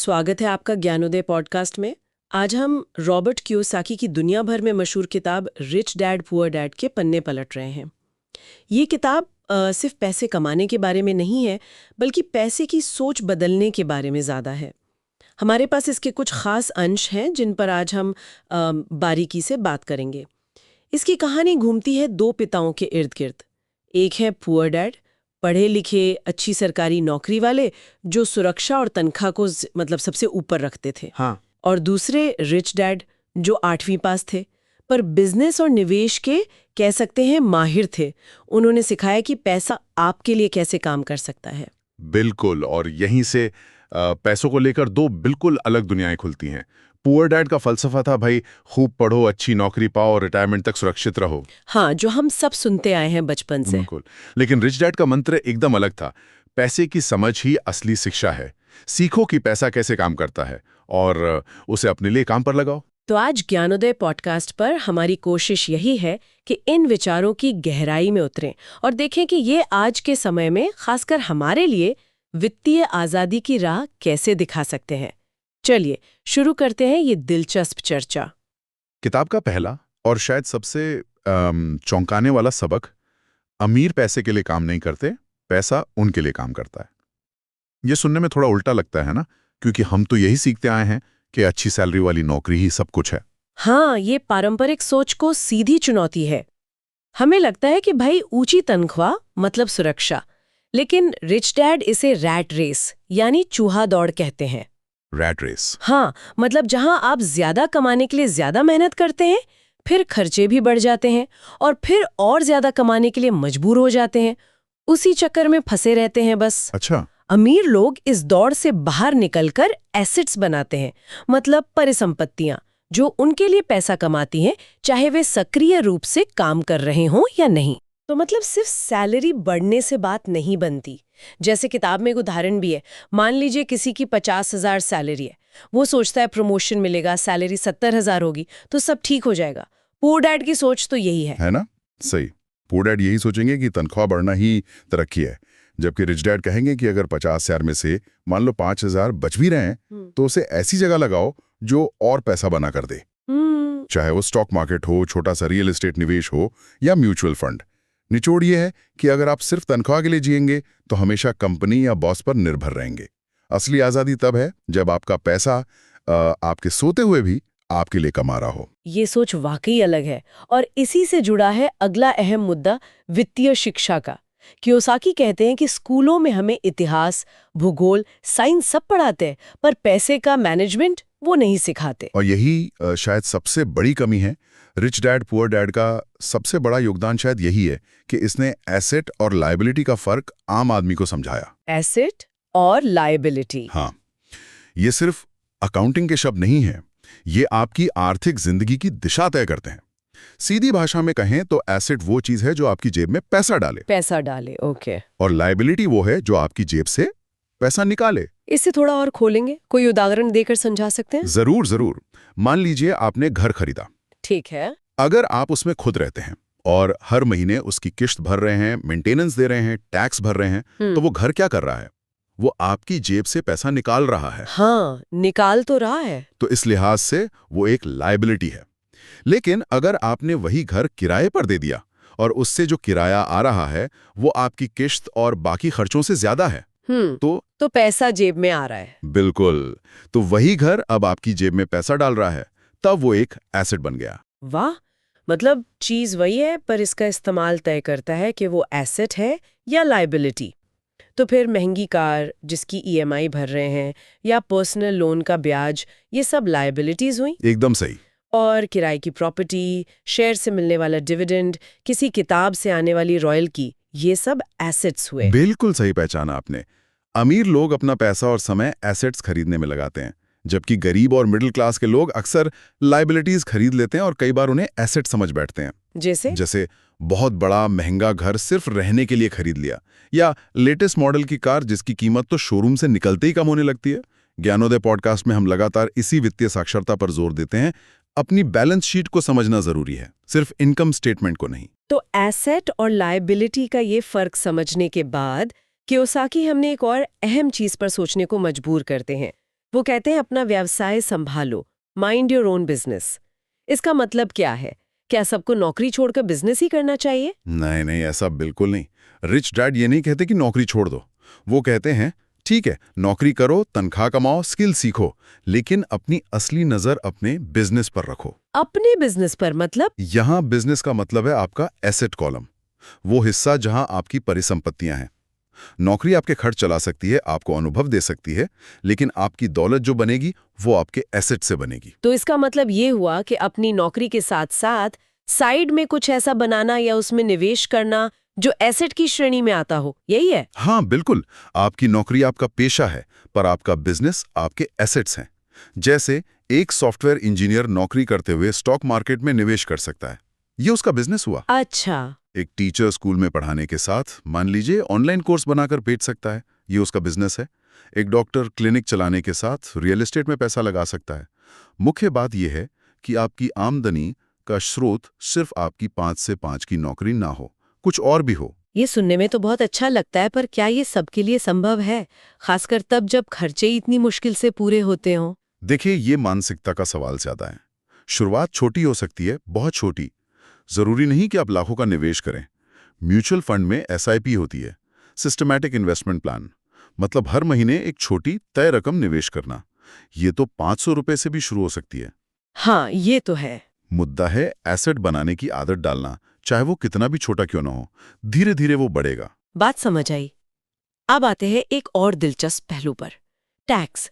स्वागत है आपका ज्ञानोदय पॉडकास्ट में। आज हम रॉबर्ट कियोसाकी की दुनिया भर में मशहूर किताब रिच डैड पुअर डैड के पन्ने पलट रहे हैं। ये किताब सिर्फ पैसे कमाने के बारे में नहीं है, बल्कि पैसे की सोच बदलने के बारे में ज़्यादा है। हमारे पास इसके कुछ खास अंश हैं जिन पर आज हम बारीकी से बात करेंगे। इसकी कहानी घूमती है दो पिताओं के इर्द गिर्द। एक है पुअर डैड, पढ़े लिखे अच्छी सरकारी नौकरी वाले जो सुरक्षा और तनख्वाह को सबसे ऊपर रखते थे। हाँ। और दूसरे रिच डैड जो 8वीं पास थे पर बिजनेस और निवेश के कह सकते हैं माहिर थे। उन्होंने सिखाया कि पैसा आपके लिए कैसे काम कर सकता है। बिल्कुल, और यहीं से पैसों को लेकर दो बिल्कुल अलग दुनियाएं खुलती हैं। पुअर डैड का फलसफा था भाई खूब पढ़ो, अच्छी नौकरी पाओ और रिटायरमेंट तक सुरक्षित रहो। हाँ, जो हम सब सुनते आए हैं बचपन से। बिल्कुल, लेकिन रिच डैड का मंत्र एकदम अलग था। पैसे की समझ ही असली शिक्षा है। सीखो कि पैसा कैसे काम करता है और उसे अपने लिए काम पर लगाओ। तो आज ज्ञानोदय पॉडकास्ट पर हमारी कोशिश यही है कि इन विचारों की गहराई में उतरें और देखें कि ये आज के समय में खासकर हमारे लिए वित्तीय आजादी की राह कैसे दिखा सकते हैं। चलिए शुरू करते हैं ये दिलचस्प चर्चा। किताब का पहला और शायद सबसे चौंकाने वाला सबक, अमीर पैसे के लिए काम नहीं करते, पैसा उनके लिए काम करता है। ये सुनने में थोड़ा उल्टा लगता है ना, क्योंकि हम तो यही सीखते आए हैं कि अच्छी सैलरी वाली नौकरी ही सब कुछ है। हाँ, ये पारंपरिक सोच को सीधी चुनौती है। हमें लगता है कि भाई ऊंची तनख्वाह मतलब सुरक्षा, लेकिन रिच डैड इसे रैट रेस यानी चूहा दौड़ कहते हैं। Rat race? हाँ, मतलब जहां आप ज्यादा कमाने के लिए ज्यादा मेहनत करते हैं, फिर खर्चे भी बढ़ जाते हैं और फिर और ज्यादा कमाने के लिए मजबूर हो जाते हैं। उसी चक्कर में फंसे रहते हैं बस। अच्छा। अमीर लोग इस दौड़ से बाहर निकलकर एसेट्स बनाते हैं, मतलब परिसंपत्तियां जो उनके लिए पैसा कमाती हैं, चाहे वे सक्रिय रूप से काम कर रहे हों या नहीं। तो मतलब सिर्फ सैलरी बढ़ने से बात नहीं बनती। जैसे किताब में एक उदाहरण भी है। मान लीजिए किसी की 50,000 सैलरी है, वो सोचता है प्रमोशन मिलेगा, सैलरी 70,000 होगी तो सब ठीक हो जाएगा। पुअर डैड की सोच तो यही है ना? सही। पुअर डैड यही सोचेंगे कि तनख्वाह बढ़ना ही तरक्की है, जबकि रिच डैड कहेंगे कि अगर 50,000 में से मान लो 5,000 बच भी रहे हैं तो उसे ऐसी जगह लगाओ जो और पैसा बना कर दे। चाहे वो स्टॉक मार्केट हो, छोटा सा रियल एस्टेट निवेश हो या म्यूचुअल फंड। निचोड़ ये है कि अगर आप सिर्फ तनख्वाह के लिए जिएंगे तो हमेशा कंपनी या बॉस पर निर्भर रहेंगे। असली आजादी तब है जब आपका पैसा आपके सोते हुए भी आपके लिए कमा रहा हो। ये सोच वाकई अलग है और इसी से जुड़ा है अगला अहम मुद्दा, वित्तीय शिक्षा का। कियोसाकी कहते हैं कि स्कूलों में हमें इतिहास, भूगोल, साइंस सब पढ़ाते हैं, पर पैसे का मैनेजमेंट वो नहीं सिखाते। और यही शायद सबसे बड़ी कमी है। रिच डैड पुअर डैड का सबसे बड़ा योगदान शायद यही है कि इसने एसेट और लायबिलिटी का फर्क आम आदमी को समझाया। एसेट और लायबिलिटी? हाँ, ये सिर्फ अकाउंटिंग के शब्द नहीं है, ये आपकी आर्थिक जिंदगी की दिशा तय करते हैं। सीधी भाषा में कहें तो एसेट वो चीज है जो आपकी जेब में पैसा डाले, ओके। और लायबिलिटी वो है जो आपकी जेब से पैसा निकाले। इसे थोड़ा और खोलेंगे, कोई उदाहरण देकर समझा सकते हैं? जरूर। मान लीजिए आपने घर खरीदा। ठीक है। अगर आप उसमें खुद रहते हैं और हर महीने उसकी किस्त भर रहे हैं, मेंटेनेंस दे रहे हैं, टैक्स भर रहे हैं, तो वो घर क्या कर रहा है? वो आपकी जेब से पैसा निकाल रहा है। हाँ, निकाल तो रहा है। तो इस लिहाज से वो एक लायबिलिटी है। लेकिन अगर आपने वही घर किराए पर दे दिया और उससे जो किराया आ रहा है वो आपकी किस्त और बाकी खर्चों से ज्यादा है, तो पैसा जेब में आ रहा है। बिल्कुल। तो वही घर अब आपकी जेब में पैसा डाल रहा है, तब वो एक एसेट बन गया। वाह, मतलब चीज वही है पर इसका इस्तेमाल तय करता है कि वो एसेट है या लायबिलिटी। तो फिर महंगी कार जिसकी ईएमआई भर रहे हैं या पर्सनल लोन का ब्याज, ये सब लायबिलिटीज हुई। एकदम सही। और किराए की प्रॉपर्टी, शेयर से मिलने वाला डिविडेंड, किसी किताब से आने वाली रॉयल्टी, ये सब एसेट्स हुए। बिल्कुल सही पहचाना आपने। अमीर लोग अपना पैसा और समय एसेट्स खरीदने में लगाते हैं, जबकि गरीब और मिडिल क्लास के लोग अक्सर लायबिलिटीज खरीद लेते हैं और कई बार उन्हें एसेट समझ बैठते हैं। जैसे बहुत बड़ा महंगा घर सिर्फ रहने के लिए खरीद लिया, या लेटेस्ट मॉडल की कार जिसकी कीमत तो शोरूम से निकलते ही कम होने लगती है। ज्ञानोदय पॉडकास्ट में हम लगातार इसी वित्तीय साक्षरता पर जोर देते हैं। अपनी बैलेंस शीट को समझना जरूरी है, सिर्फ इनकम स्टेटमेंट को नहीं। तो एसेट और लायबिलिटी का ये फर्क समझने के बाद कियोसाकी हमने एक और अहम चीज पर सोचने को मजबूर करते हैं, वो कहते हैं अपना व्यवसाय संभालो, माइंड योर ओन बिजनेस। इसका मतलब क्या है? क्या सबको नौकरी छोड़कर बिजनेस ही करना चाहिए? नहीं नहीं, ऐसा बिल्कुल नहीं। रिच डैड ये नहीं कहते कि नौकरी छोड़ दो। वो कहते हैं ठीक है, नौकरी करो, तनख्वाह कमाओ, स्किल सीखो, लेकिन अपनी असली नजर अपने बिजनेस पर रखो। अपने बिजनेस पर मतलब? यहां बिजनेस का मतलब है आपका एसेट कॉलम, वो हिस्सा जहां आपकी परिसंपत्तियां हैं। नौकरी आपके खर्च चला सकती है, आपको अनुभव दे सकती है, लेकिन आपकी दौलत जो बनेगी वो आपके एसेट से बनेगी। तो इसका मतलब ये हुआ कि अपनी नौकरी के साथ साथ साइड में कुछ ऐसा बनाना या उसमें निवेश करना जो एसेट की श्रेणी में आता हो, यही है? हाँ बिल्कुल, आपकी नौकरी आपका पेशा है, पर आपका बिजनेस आपके एसेट्स हैं। जैसे एक सॉफ्टवेयर इंजीनियर नौकरी करते हुए स्टॉक मार्केट में निवेश कर सकता है, ये उसका बिजनेस हुआ। अच्छा। एक टीचर स्कूल में पढ़ाने के साथ मान लीजिए ऑनलाइन कोर्स बनाकर बेच सकता है, ये उसका बिजनेस है। एक डॉक्टर क्लिनिक चलाने के साथ रियल एस्टेट में पैसा लगा सकता है। मुख्य बात यह है कि आपकी आमदनी का स्रोत सिर्फ आपकी 5 से 5 की नौकरी ना हो, कुछ और भी हो। ये सुनने में तो बहुत अच्छा लगता है, पर क्या ये सबके लिए संभव है, खासकर तब जब खर्चे ही इतनी मुश्किल से पूरे होते हों? देखिए, ये मानसिकता का सवाल ज्यादा है। शुरुआत छोटी हो सकती है, बहुत छोटी। जरूरी नहीं कि आप लाखों का निवेश करें। म्यूचुअल फंड में SIP होती है, सिस्टमैटिक इन्वेस्टमेंट प्लान, मतलब हर महीने एक छोटी तय रकम निवेश करना। ये तो 500 रुपए से भी शुरू हो सकती है। हाँ, ये तो है। मुद्दा है एसेट बनाने की आदत डालना, चाहे वो कितना भी छोटा क्यों ना हो। धीरे धीरे वो बढ़ेगा। बात समझ आई। अब आते हैं एक और दिलचस्प पहलू पर, टैक्स।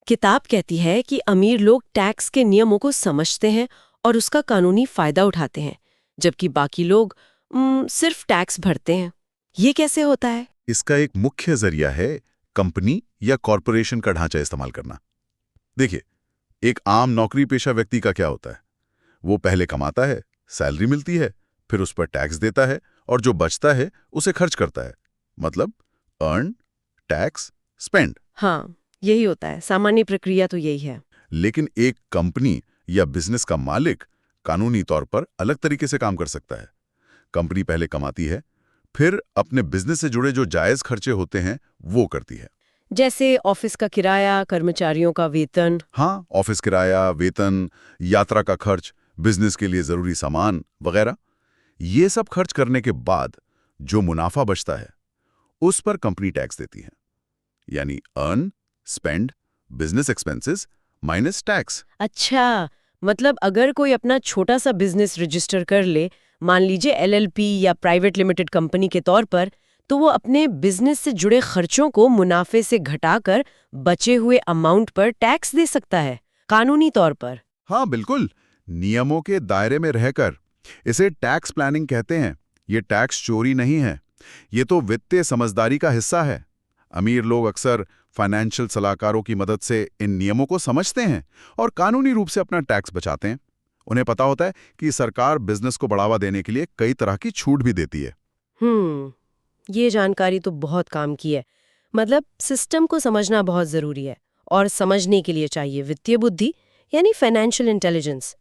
किताब कहती है कि अमीर लोग टैक्स के नियमों को समझते हैं और उसका कानूनी फायदा उठाते हैं, जबकि बाकी लोग सिर्फ टैक्स भरते हैं। ये कैसे होता है? इसका एक मुख्य जरिया है कंपनी या कॉरपोरेशन का ढांचा इस्तेमाल करना। देखिए, एक आम नौकरी पेशा व्यक्ति का क्या होता है? वो पहले कमाता है, सैलरी मिलती है, फिर उस पर टैक्स देता है और जो बचता है उसे खर्च करता है। मतलब अर्न, टैक्स, स्पेंड। हाँ, यही होता है। सामान्य प्रक्रिया तो यही है। लेकिन एक कंपनी या बिजनेस का मालिक कानूनी तौर पर अलग तरीके से काम कर सकता है। कंपनी पहले कमाती है, फिर अपने बिजनेस से जुड़े जो जायज खर्चे होते हैं वो करती है। जैसे ऑफिस का किराया, कर्मचारियों का वेतन। हाँ, ऑफिस किराया, वेतन, यात्रा का खर्च, बिजनेस के लिए जरूरी सामान वगैरह। ये सब खर्च करने के बाद जो मुनाफा बचता है उस पर कंपनी टैक्स देती है। यानी earn, spend, business expenses minus tax. अच्छा, मतलब अगर कोई अपना छोटा सा बिजनेस रजिस्टर कर ले, मान लीजिए LLP या प्राइवेट लिमिटेड कंपनी के तौर पर, तो वो अपने बिजनेस से जुड़े खर्चों को मुनाफे से घटाकर बचे हुए अमाउंट पर टैक्स दे सकता है, कानूनी तौर पर। हाँ बिल्कुल, नियमों के दायरे में रहकर। इसे टैक्स प्लानिंग कहते हैं। ये टैक्स चोरी नहीं है, ये तो वित्तीय समझदारी का हिस्सा है। अमीर लोग अक्सर फाइनेंशियल सलाहकारों की मदद से इन नियमों को समझते हैं और कानूनी रूप से अपना टैक्स बचाते हैं। उन्हें पता होता है कि सरकार बिजनेस को बढ़ावा देने के लिए कई तरह की छूट भी देती है। ये जानकारी तो बहुत काम की है। मतलब सिस्टम को समझना बहुत जरूरी है, और समझने के लिए चाहिए वित्तीय बुद्धि, यानी फाइनेंशियल इंटेलिजेंस।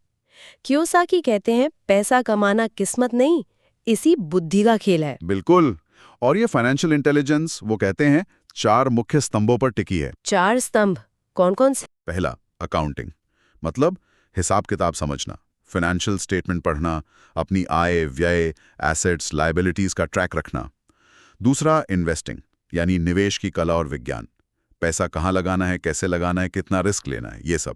कियोसाकी कहते हैं पैसा कमाना किस्मत नहीं, इसी बुद्धि का खेल है। बिल्कुल, और ये फाइनेंशियल इंटेलिजेंस वो कहते हैं 4 मुख्य स्तंभों पर टिकी है। 4 स्तंभ कौन कौन से? पहला, अकाउंटिंग, मतलब हिसाब किताब समझना, फाइनेंशियल स्टेटमेंट पढ़ना, अपनी आय, व्यय, एसेट्स, लायबिलिटीज का ट्रैक रखना। दूसरा, इन्वेस्टिंग, यानी निवेश की कला और विज्ञान, पैसा कहाँ लगाना है, कैसे लगाना है, कितना रिस्क लेना है, ये सब।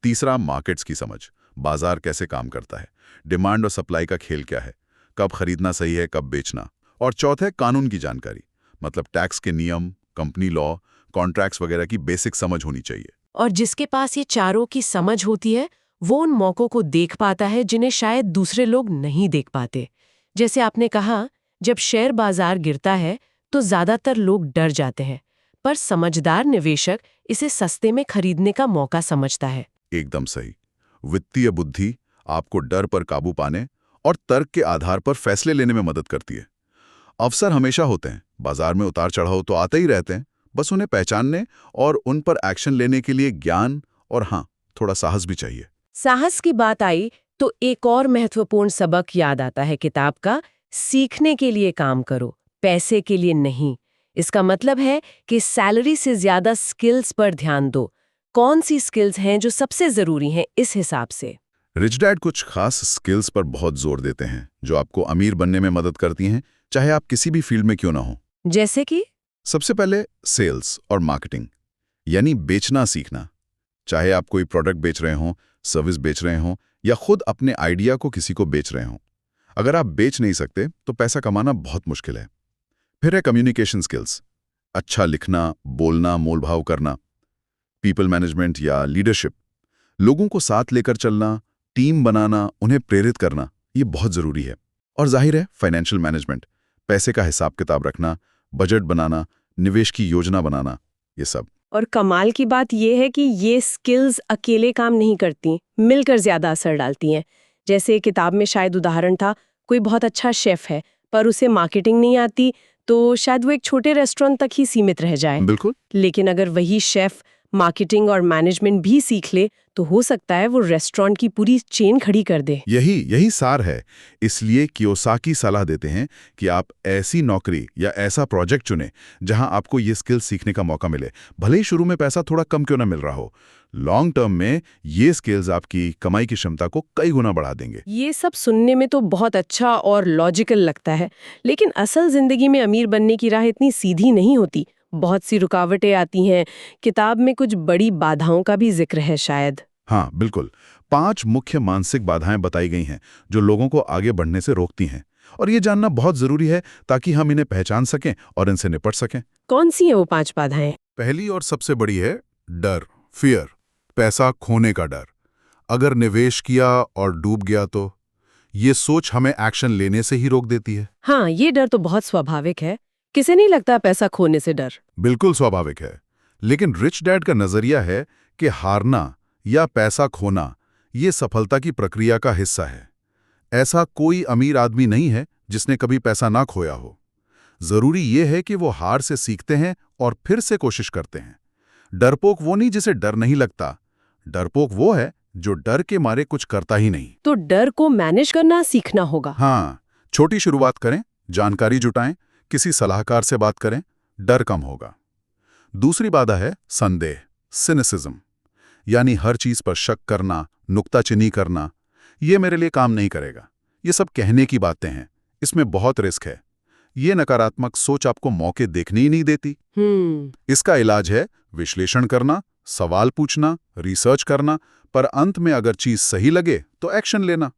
तीसरा, मार्केट्स की समझ, बाजार कैसे काम करता है, डिमांड और सप्लाई का खेल क्या है, कब खरीदना सही है, कब बेचना। और चौथे, कानून की जानकारी, मतलब टैक्स के नियम, कंपनी लॉ, कॉन्ट्रैक्ट्स वगैरह की बेसिक समझ होनी चाहिए। और जिसके पास ये चारों की समझ होती है, वो उन मौकों को देख पाता है जिन्हें शायद दूसरे लोग नहीं देख पाते। जैसे आपने कहा, जब शेयर बाजार गिरता है तो ज्यादातर लोग डर जाते हैं, पर समझदार निवेशक इसे सस्ते में खरीदने का मौका समझता है। एकदम सही। वित्तीय बुद्धि आपको डर पर काबू पाने और तर्क के आधार पर फैसले लेने में मदद करती है। अवसर हमेशा होते हैं, बाजार में उतार चढ़ाव तो आते ही रहते हैं, बस उन्हें पहचानने और उन पर एक्शन लेने के लिए ज्ञान और हाँ, थोड़ा साहस भी चाहिए। साहस की बात आई तो एक और महत्वपूर्ण सबक याद आता है किताब का, सीखने के लिए काम करो, पैसे के लिए नहीं। इसका मतलब है कि सैलरी से ज्यादा स्किल्स पर ध्यान दो, कौन सी स्किल्स हैं जो सबसे जरूरी हैं इस हिसाब से? रिच डैड कुछ खास स्किल्स पर बहुत जोर देते हैं जो आपको अमीर बनने में मदद करती हैं, चाहे आप किसी भी फील्ड में क्यों ना हो। जैसे कि? सबसे पहले सेल्स और मार्केटिंग, यानी बेचना सीखना। चाहे आप कोई प्रोडक्ट बेच रहे हों, सर्विस बेच रहे हों या खुद अपने आइडिया को किसी को बेच रहे हों, अगर आप बेच नहीं सकते तो पैसा कमाना बहुत मुश्किल है। फिर है कम्युनिकेशन स्किल्स, अच्छा लिखना, बोलना, मोलभाव करना। पीपल मैनेजमेंट या लीडरशिप, लोगों को साथ लेकर चलना, टीम बनाना, उन्हें प्रेरित करना, ये बहुत जरूरी है। और जाहिर है फाइनेंशियल मैनेजमेंट, पैसे का हिसाब किताब रखना, बजट बनाना, निवेश की योजना बनाना, ये सब। और कमाल की बात यह है कि ये स्किल्स अकेले काम नहीं करती, मिलकर ज्यादा असर डालती हैं। जैसे किताब में शायद उदाहरण था, कोई बहुत अच्छा शेफ है पर उसे मार्केटिंग नहीं आती, तो शायद वो एक छोटे रेस्टोरेंट तक ही सीमित रह जाए। बिल्कुल। लेकिन अगर वही शेफ मार्केटिंग और मैनेजमेंट भी सीख ले तो हो सकता है वो रेस्टोरेंट की पूरी चेन खड़ी कर दे। यही सार है। इसलिए कियोसाकी सलाह देते हैं कि आप ऐसी नौकरी या ऐसा प्रोजेक्ट चुनें जहां आपको ये स्किल सीखने का मौका मिले, भले ही शुरू में पैसा थोड़ा कम क्यों ना मिल रहा हो। लॉन्ग टर्म में ये स्किल्स आपकी कमाई की क्षमता को कई गुना बढ़ा देंगे। ये सब सुनने में तो बहुत अच्छा और लॉजिकल लगता है, लेकिन असल जिंदगी में अमीर बनने की राह इतनी सीधी नहीं होती। बहुत सी रुकावटें आती हैं। किताब में कुछ बड़ी बाधाओं का भी जिक्र है शायद। हाँ, बिल्कुल। 5 मुख्य मानसिक बाधाएं बताई गई हैं जो लोगों को आगे बढ़ने से रोकती हैं, और ये जानना बहुत जरूरी है ताकि हम इन्हें पहचान सकें और इनसे निपट सकें। कौन सी है वो 5 बाधाएं? पहली और सबसे बड़ी है डर, फियर, पैसा खोने का डर। अगर निवेश किया और डूब गया तो ये सोच हमें एक्शन लेने से ही रोक देती है। हाँ, ये डर तो बहुत स्वाभाविक है। किसे नहीं लगता पैसा खोने से डर? बिल्कुल स्वाभाविक है, लेकिन रिच डैड का नजरिया है कि हारना या पैसा खोना ये सफलता की प्रक्रिया का हिस्सा है। ऐसा कोई अमीर आदमी नहीं है जिसने कभी पैसा ना खोया हो। जरूरी ये है कि वो हार से सीखते हैं और फिर से कोशिश करते हैं। डरपोक वो नहीं जिसे डर नहीं लगता, डरपोक वो है जो डर के मारे कुछ करता ही नहीं। तो डर को मैनेज करना सीखना होगा। हाँ, छोटी शुरुआत करें, जानकारी जुटाएं, किसी सलाहकार से बात करें, डर कम होगा। दूसरी बाधा है संदेह, सिनिसिज्म, यानी हर चीज पर शक करना, नुक्ताचीनी करना। ये मेरे लिए काम नहीं करेगा, ये सब कहने की बातें हैं, इसमें बहुत रिस्क है। ये नकारात्मक सोच आपको मौके देखने ही नहीं देती। इसका इलाज है विश्लेषण करना, सवाल पूछना, रिसर्च करना, पर अंत में अगर चीज सही लगे तो एक्शन लेना।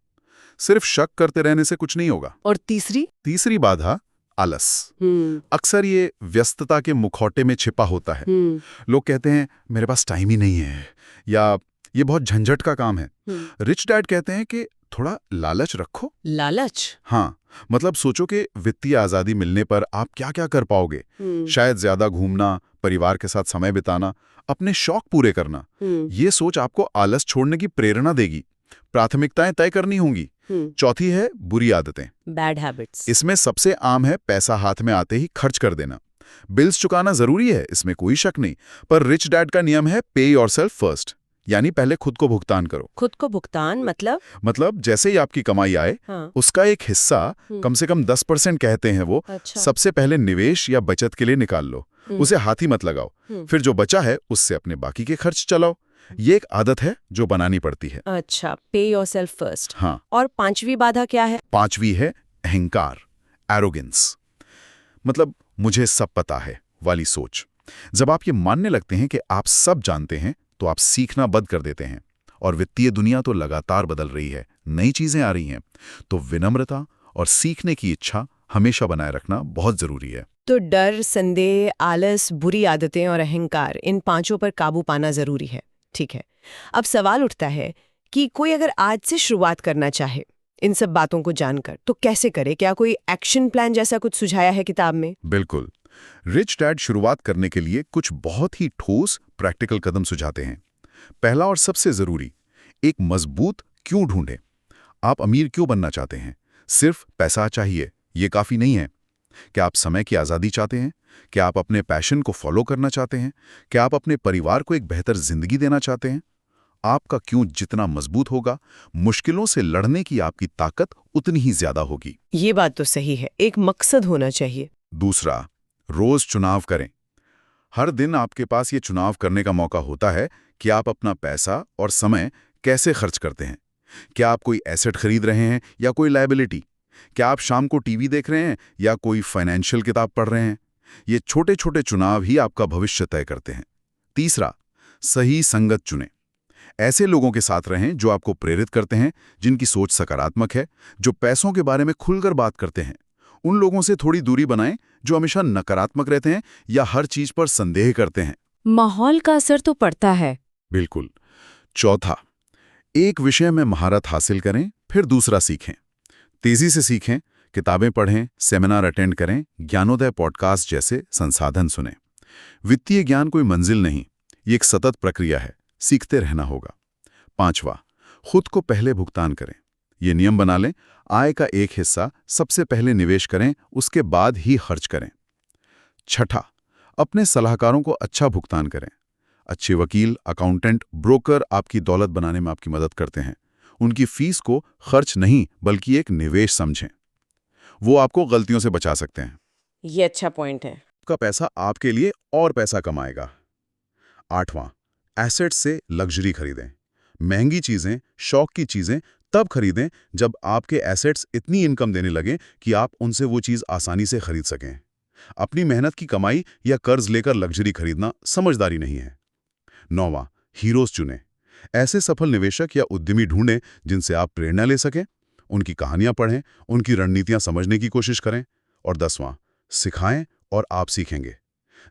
सिर्फ शक करते रहने से कुछ नहीं होगा। और तीसरी बाधा आलस। अक्सर ये व्यस्तता के मुखौटे में छिपा होता है। लोग कहते हैं मेरे पास टाइम ही नहीं है, या ये बहुत झंझट का काम है। रिच डैड कहते हैं कि थोड़ा लालच रखो। लालच? हाँ, मतलब सोचो कि वित्तीय आजादी मिलने पर आप क्या क्या कर पाओगे। शायद ज्यादा घूमना, परिवार के साथ समय बिताना, अपने शौक पूरे करना। ये सोच आपको आलस छोड़ने की प्रेरणा देगी। प्राथमिकताएं तय करनी होंगी। चौथी है बुरी आदतें, बैड हैबिट्स। इसमें सबसे आम है पैसा हाथ में आते ही खर्च कर देना। बिल्स चुकाना जरूरी है, इसमें कोई शक नहीं, पर रिच डैड का नियम है पे योरसेल्फ फर्स्ट, यानी पहले खुद को भुगतान करो। खुद को भुगतान मतलब जैसे ही आपकी कमाई आए, हाँ। उसका एक हिस्सा, कम से कम 10% कहते हैं वो, अच्छा। सबसे पहले निवेश या बचत के लिए निकाल लो। उसे हाथ ही मत लगाओ। फिर जो बचा है उससे अपने बाकी के खर्च चलाओ। ये एक आदत है जो बनानी पड़ती है। अच्छा, पे योरसेल्फ फर्स्ट। हाँ। और 5वीं बाधा क्या है? 5वीं है अहंकार, एरोगेंस, मतलब मुझे सब पता है वाली सोच। जब आप ये मानने लगते हैं कि आप सब जानते हैं तो आप सीखना बंद कर देते हैं। और वित्तीय दुनिया तो लगातार बदल रही है, नई चीजें आ रही हैं, तो विनम्रता और सीखने की इच्छा हमेशा बनाए रखना बहुत जरूरी है। तो डर, संदेह, आलस, बुरी आदतें और अहंकार, इन 5 पर काबू पाना जरूरी है। ठीक है, अब सवाल उठता है कि कोई अगर आज से शुरुआत करना चाहे इन सब बातों को जानकर, तो कैसे करे? क्या कोई एक्शन प्लान जैसा कुछ सुझाया है किताब में? बिल्कुल। रिच डैड शुरुआत करने के लिए कुछ बहुत ही ठोस प्रैक्टिकल कदम सुझाते हैं। पहला और सबसे जरूरी, एक मजबूत क्यों ढूंढें। आप अमीर क्यों बनना चाहते हैं? सिर्फ पैसा चाहिए ये काफी नहीं है। क्या आप समय की आज़ादी चाहते हैं? क्या आप अपने पैशन को फॉलो करना चाहते हैं? क्या आप अपने परिवार को एक बेहतर जिंदगी देना चाहते हैं? आपका क्यों जितना मजबूत होगा, मुश्किलों से लड़ने की आपकी ताकत उतनी ही ज्यादा होगी। ये बात तो सही है, एक मकसद होना चाहिए। दूसरा, रोज चुनाव करें। हर दिन आपके पास ये चुनाव करने का मौका होता है कि आप अपना पैसा और समय कैसे खर्च करते हैं। क्या आप कोई एसेट खरीद रहे हैं या कोई लायबिलिटी? क्या आप शाम को टीवी देख रहे हैं या कोई फाइनेंशियल किताब पढ़ रहे हैं? ये छोटे छोटे चुनाव ही आपका भविष्य तय करते हैं। तीसरा, सही संगत चुनें। ऐसे लोगों के साथ रहें जो आपको प्रेरित करते हैं, जिनकी सोच सकारात्मक है, जो पैसों के बारे में खुलकर बात करते हैं। उन लोगों से थोड़ी दूरी बनाएं जो हमेशा नकारात्मक रहते हैं या हर चीज पर संदेह करते हैं। माहौल का असर तो पड़ता है। बिल्कुल। चौथा, एक विषय में महारत हासिल करें, फिर दूसरा सीखें। तेजी से सीखें, किताबें पढ़ें, सेमिनार अटेंड करें, ज्ञानोदय पॉडकास्ट जैसे संसाधन सुनें। वित्तीय ज्ञान कोई मंजिल नहीं, ये एक सतत प्रक्रिया है, सीखते रहना होगा। पांचवा, खुद को पहले भुगतान करें। ये नियम बना लें, आय का एक हिस्सा सबसे पहले निवेश करें, उसके बाद ही खर्च करें। छठा, अपने सलाहकारों को अच्छा भुगतान करें। अच्छे वकील, अकाउंटेंट, ब्रोकर आपकी दौलत बनाने में आपकी मदद करते हैं। उनकी फीस को खर्च नहीं बल्कि एक निवेश समझें। वो आपको गलतियों से बचा सकते हैं। ये अच्छा पॉइंट है। आपका पैसा आपके लिए और पैसा कमाएगा। आठवां, एसेट से लग्जरी खरीदें। महंगी चीजें, शौक की चीजें तब खरीदें जब आपके एसेट्स इतनी इनकम देने लगें कि आप उनसे वो चीज आसानी से खरीद सकें। अपनी मेहनत की कमाई या कर्ज लेकर लग्जरी खरीदना समझदारी नहीं है। नौवां, हीरोज चुनें। ऐसे सफल निवेशक या उद्यमी ढूंढें जिनसे आप प्रेरणा ले सकें। उनकी कहानियां पढ़ें, उनकी रणनीतियां समझने की कोशिश करें। और 10वां, सिखाएं और आप सीखेंगे।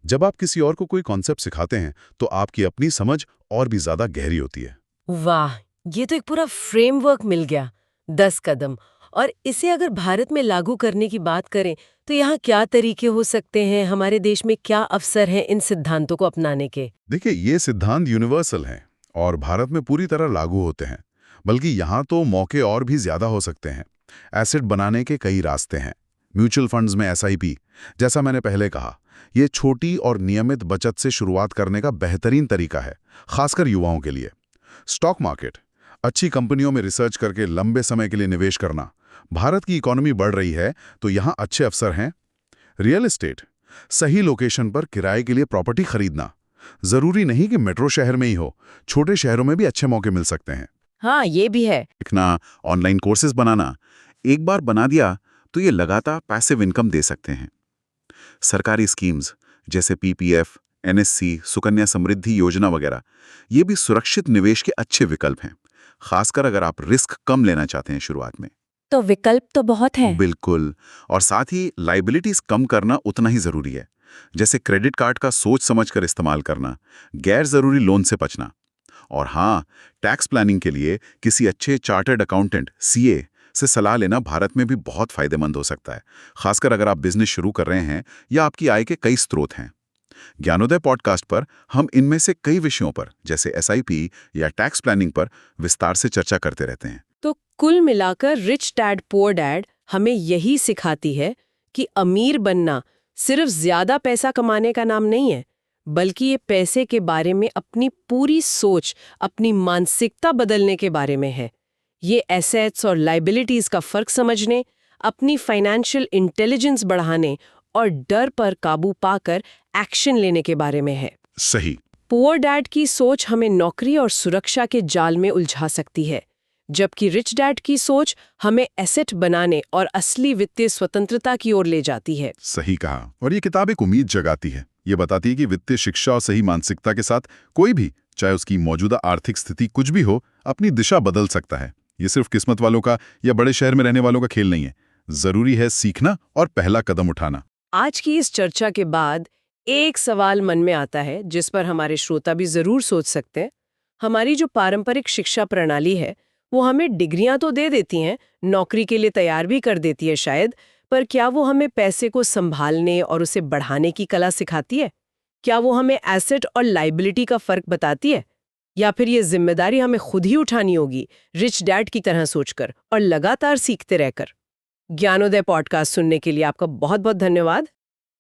जब आप किसी और को कोई कॉन्सेप्ट सिखाते हैं तो आपकी अपनी समझ और भी ज्यादा गहरी होती है। वाह, ये तो एक पूरा फ्रेमवर्क मिल गया। 10 कदम। और इसे अगर भारत में लागू करने की बात करें तो यहाँ क्या तरीके हो सकते हैं? हमारे देश में क्या अवसर हैं इन सिद्धांतों को अपनाने के? देखिए, ये सिद्धांत यूनिवर्सल हैं और भारत में पूरी तरह लागू होते हैं। बल्कि यहाँ तो मौके और भी ज्यादा हो सकते हैं। एसेट बनाने के कई रास्ते हैं। म्यूचुअल फंड्स में एसआईपी, जैसा मैंने पहले कहा, ये छोटी और नियमित बचत से शुरुआत करने का बेहतरीन तरीका है, खासकर युवाओं के लिए। स्टॉक मार्केट, अच्छी कंपनियों में रिसर्च करके लंबे समय के लिए निवेश करना। भारत की इकोनॉमी बढ़ रही है तो यहाँ अच्छे अवसर हैं। रियल एस्टेट, सही लोकेशन पर किराए के लिए प्रॉपर्टी खरीदना। जरूरी नहीं कि मेट्रो शहर में ही हो, छोटे शहरों में भी अच्छे मौके मिल सकते हैं। हाँ, ये भी है। लिखना, ऑनलाइन कोर्सेज बनाना, एक बार बना दिया तो ये लगातार पैसिव इनकम दे सकते हैं। सरकारी स्कीम्स जैसे पीपीएफ, एनएससी, सुकन्या समृद्धि योजना वगैरह, ये भी सुरक्षित निवेश के अच्छे विकल्प हैं, खासकर अगर आप रिस्क कम लेना चाहते हैं शुरुआत में। तो विकल्प तो बहुत है। बिल्कुल। और साथ ही लाइबिलिटीज कम करना उतना ही जरूरी है, जैसे क्रेडिट कार्ड का सोच समझकर इस्तेमाल करना, गैर जरूरी लोन से बचना। और हाँ, टैक्स प्लानिंग के लिए किसी अच्छे चार्टर्ड अकाउंटेंट सीए से सलाह लेना भारत में भी बहुत फायदेमंद हो सकता है, खासकर अगर आप बिजनेस शुरू कर रहे हैं या आपकी आय के कई स्रोत हैं। ज्ञानोदय पॉडकास्ट पर हम इनमें से कई विषयों पर, जैसे एसआईपी या टैक्स प्लानिंग पर विस्तार से चर्चा करते रहते हैं। तो कुल मिलाकर रिच डैड पुअर डैड हमें यही सिखाती है कि अमीर बनना सिर्फ ज्यादा पैसा कमाने का नाम नहीं है, बल्कि ये पैसे के बारे में अपनी पूरी सोच, अपनी मानसिकता बदलने के बारे में है। ये एसेट्स और लाइबिलिटीज का फर्क समझने, अपनी फाइनेंशियल इंटेलिजेंस बढ़ाने और डर पर काबू पाकर एक्शन लेने के बारे में है। सही। पुअर डैड की सोच हमें नौकरी और सुरक्षा के जाल में उलझा सकती है, जबकि रिच डैड की सोच हमें एसेट बनाने और असली वित्तीय स्वतंत्रता की ओर ले जाती है। सही कहा। और ये किताब एक उम्मीद जगाती है। ये बताती है कि वित्तीय शिक्षा और सही मानसिकता के साथ कोई भी, चाहे उसकी मौजूदा आर्थिक स्थिति कुछ भी हो, अपनी दिशा बदल सकता है। ये सिर्फ किस्मत वालों का या बड़े शहर में रहने वालों का खेल नहीं है। जरूरी है सीखना और पहला कदम उठाना। आज की इस चर्चा के बाद एक सवाल मन में आता है जिस पर हमारे श्रोता भी जरूर सोच सकते हैं। हमारी जो पारंपरिक शिक्षा प्रणाली है वो हमें डिग्रियां तो दे देती हैं, नौकरी के लिए तैयार भी कर देती है शायद, पर क्या वो हमें पैसे को संभालने और उसे बढ़ाने की कला सिखाती है? क्या वो हमें एसेट और लाइबिलिटी का फर्क बताती है? या फिर ये जिम्मेदारी हमें खुद ही उठानी होगी, रिच डैड की तरह सोचकर और लगातार सीखते रहकर? ज्ञानोदय पॉडकास्ट सुनने के लिए आपका बहुत बहुत धन्यवाद।